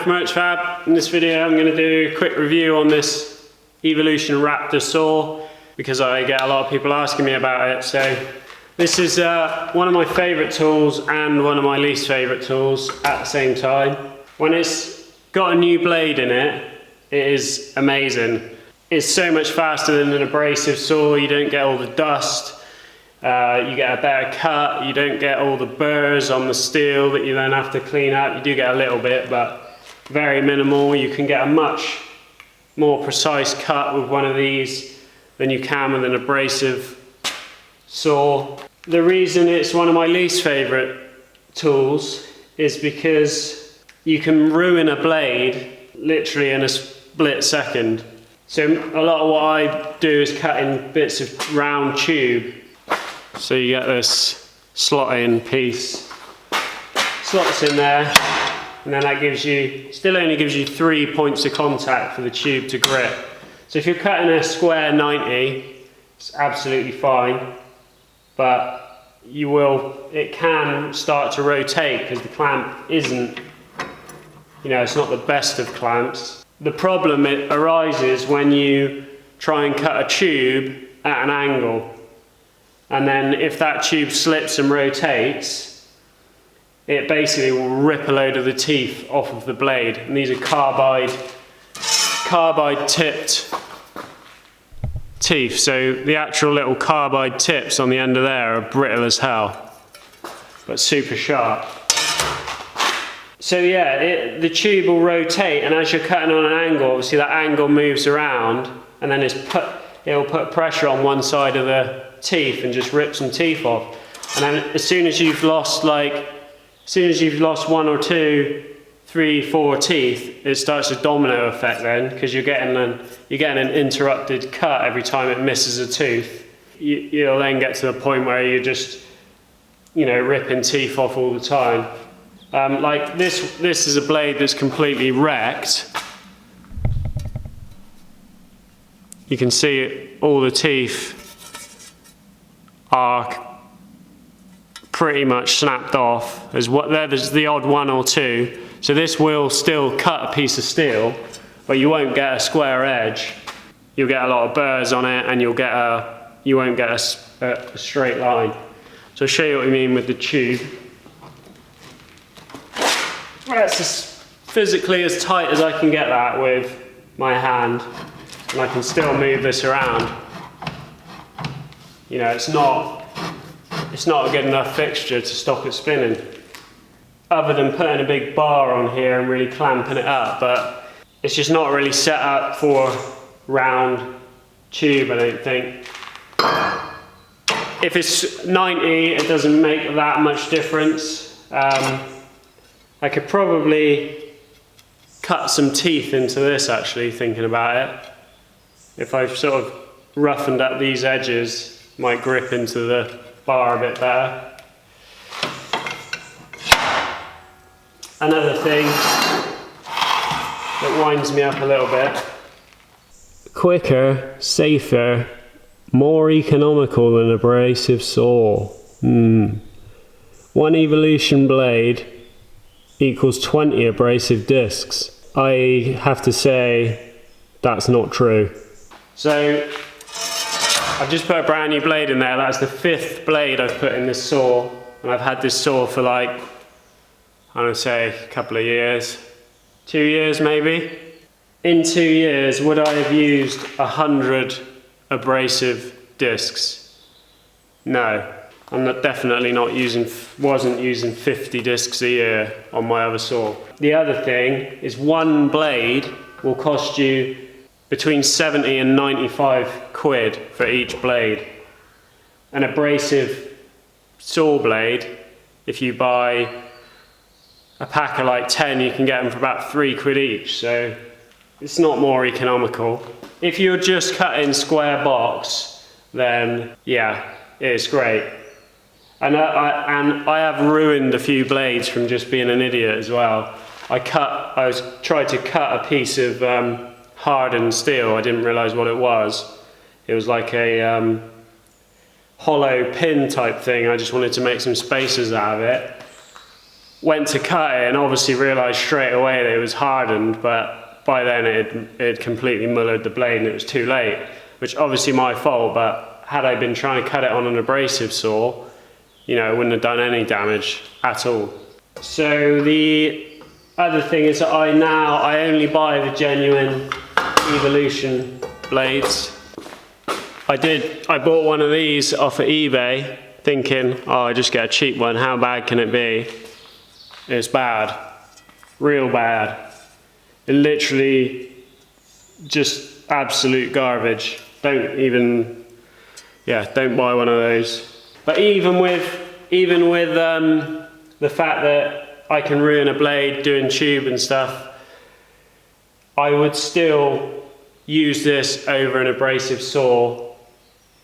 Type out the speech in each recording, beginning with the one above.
from Urchfab. In this video I'm going to do a quick review on this Evolution Raptor saw because I get a lot of people asking me about it. So this is one of my favourite tools and one of my least favourite tools at the same time. When it's got a new blade in it, it is amazing. It's so much faster than an abrasive saw. You don't get all the dust. You get a better cut, you don't get all the burrs on the steel that you then have to clean up. You do get a little bit, but very minimal. You can get a much more precise cut with one of these than you can with an abrasive saw. The reason it's one of my least favourite tools is because you can ruin a blade literally in a split second. So a lot of what I do is cut in bits of round tube. So you get this slot-in piece, slots in there, and then that gives you, still only gives you 3 points of contact for the tube to grip. So if you're cutting a square 90, it's absolutely fine, but it can start to rotate because the clamp isn't, it's not the best of clamps. The problem arises when you try and cut a tube at an angle. And then if that tube slips and rotates, it basically will rip a load of the teeth off of the blade. And these are carbide tipped teeth. So the actual little carbide tips on the end of there are brittle as hell, but super sharp. So yeah, the tube will rotate, and as you're cutting on an angle, obviously that angle moves around, and then it'll put pressure on one side of the teeth and just rip some teeth off. And then as soon as you've lost 1 or 2, 3, 4 teeth, it starts a domino effect then, because you're getting an interrupted cut every time it misses a tooth. You'll then get to the point where you're just ripping teeth off all the time. Like this is a blade that's completely wrecked. You can see all the teeth are pretty much snapped off. There's the odd 1 or 2. So this will still cut a piece of steel, but you won't get a square edge. You'll get a lot of burrs on it, and you won't get a straight line. So I'll show you what I mean with the tube. That's as physically as tight as I can get that with my hand, and I can still move this around. It's not a good enough fixture to stop it spinning, other than putting a big bar on here and really clamping it up, but it's just not really set up for round tube, I don't think. If it's 90, it doesn't make that much difference. I could probably cut some teeth into this, actually, thinking about it. If I've sort of roughened up these edges, might grip into the bar a bit better. Another thing that winds me up a little bit. Quicker, safer, more economical than abrasive saw. One Evolution blade equals 20 abrasive discs. I have to say that's not true. So I've just put a brand new blade in there. That's the 5th blade I've put in this saw, and I've had this saw for like, I don't say, a couple of years, 2 years maybe. In 2 years, would I have used 100 abrasive discs? No. I'm definitely wasn't using 50 discs a year on my other saw. The other thing is one blade will cost you between 70 and 95 quid for each blade. An abrasive saw blade, if you buy a pack of like 10, you can get them for about 3 quid each, so it's not more economical. If you're just cutting square box, then yeah, it's great. And I have ruined a few blades from just being an idiot as well. I tried to cut a piece of hardened steel. I didn't realise what it was. It was like a hollow pin type thing. I just wanted to make some spacers out of it. went to cut it and obviously realised straight away that it was hardened, but by then it had completely mullered the blade and it was too late, which obviously my fault, but had I been trying to cut it on an abrasive saw, you know, it wouldn't have done any damage at all. So the other thing is that I only buy the genuine Evolution blades. I bought one of these off of eBay thinking, oh, I just get a cheap one, how bad can it be? It's bad, real bad. It literally just absolute garbage. Don't buy one of those. But even with the fact that I can ruin a blade doing tube and stuff, I would still use this over an abrasive saw,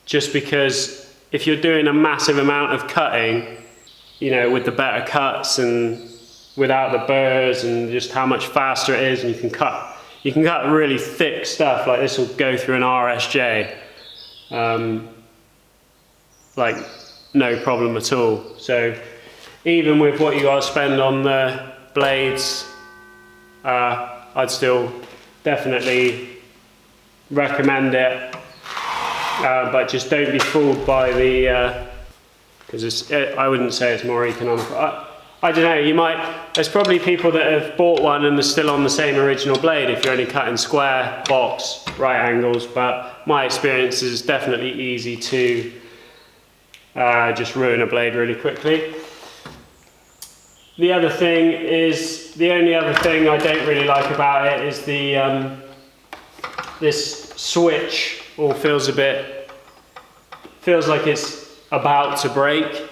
just because if you're doing a massive amount of cutting, you know, with the better cuts and without the burrs and just how much faster it is, and you can cut really thick stuff, like this will go through an RSJ, like no problem at all. So even with what you got to spend on the blades, I'd still definitely recommend it, but just don't be fooled by the, because I wouldn't say it's more economical. I don't know, there's probably people that have bought one and are still on the same original blade if you're only cutting square, box, right angles, but my experience is definitely easy to just ruin a blade really quickly. The other thing is, the only other thing I don't really like about it is the this switch all feels like it's about to break,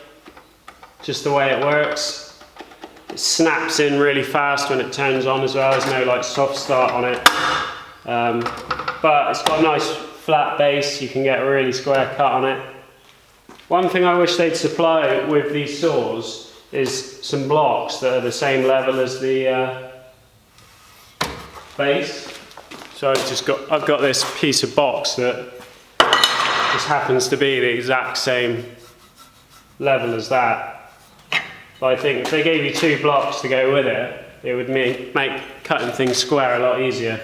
just the way it works. It snaps in really fast when it turns on as well. There's no like soft start on it, but it's got a nice flat base. You can get a really square cut on it. One thing I wish they'd supply with these saws is some blocks that are the same level as the base. So I've got this piece of box that just happens to be the exact same level as that. But I think if they gave you 2 blocks to go with it, it would make cutting things square a lot easier.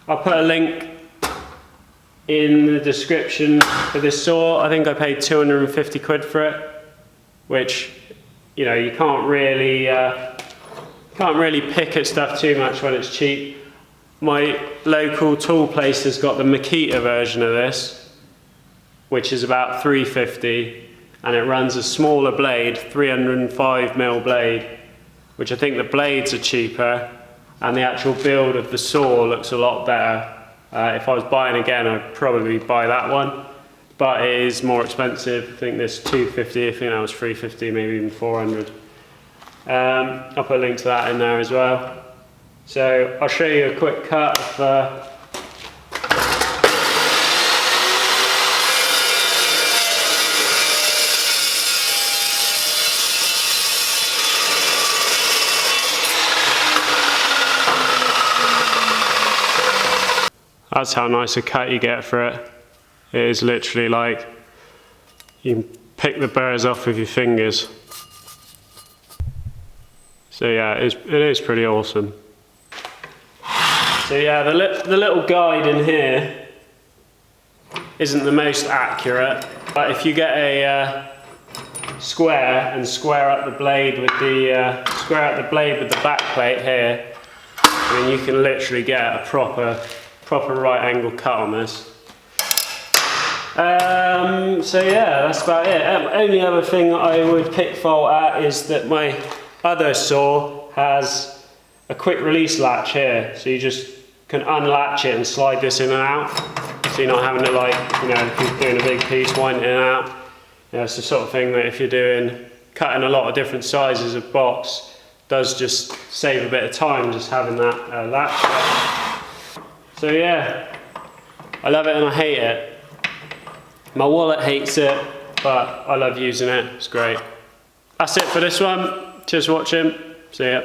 I'll put a link in the description for this saw. I think I paid 250 quid for it, which, you know, you can't really pick at stuff too much when it's cheap. My local tool place has got the Makita version of this, which is about 350, and it runs a smaller blade, 305mm blade, which I think the blades are cheaper, and the actual build of the saw looks a lot better. If I was buying again, I'd probably buy that one, but it is more expensive. I think this 250, I think that was 350, maybe even 400. I'll put a link to that in there as well. So I'll show you a quick cut of that's how nice a cut you get for it. It is literally like you can pick the burrs off with your fingers. So yeah, it is pretty awesome. So yeah, the little guide in here isn't the most accurate, but if you get a square and square up the blade with the back plate here, I mean, you can literally get a proper right angle cut on this. So yeah, that's about it. Only other thing I would pick fault at is that my other saw has a quick release latch here, so you just can unlatch it and slide this in and out, so you're not having to, like, you know, if you're doing a big piece, wind it in and out. You know, it's the sort of thing that if you're cutting a lot of different sizes of box, does just save a bit of time just having that latch. So yeah, I love it and I hate it. My wallet hates it, but I love using it. It's great. That's it for this one. Cheers for watching. See ya.